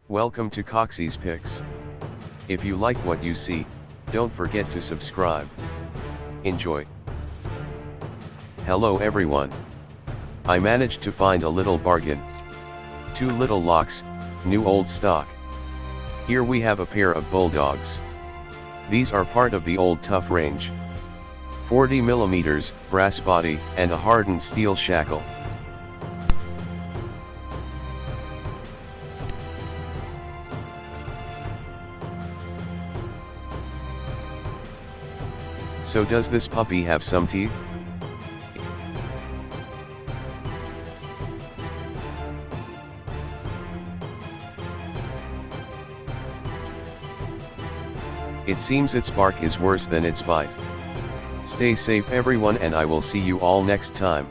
Welcome to Coxie's Picks. If you like what you see, don't forget to subscribe. Enjoy. Hello everyone. I managed to find a little bargain. 2 little locks, new old stock. Here we have a pair of Bulldogs. These are part of the old tough range. 40mm, brass body, and a hardened steel shackle. So does this puppy have some teeth? It seems its bark is worse than its bite. Stay safe everyone, and I will see you all next time.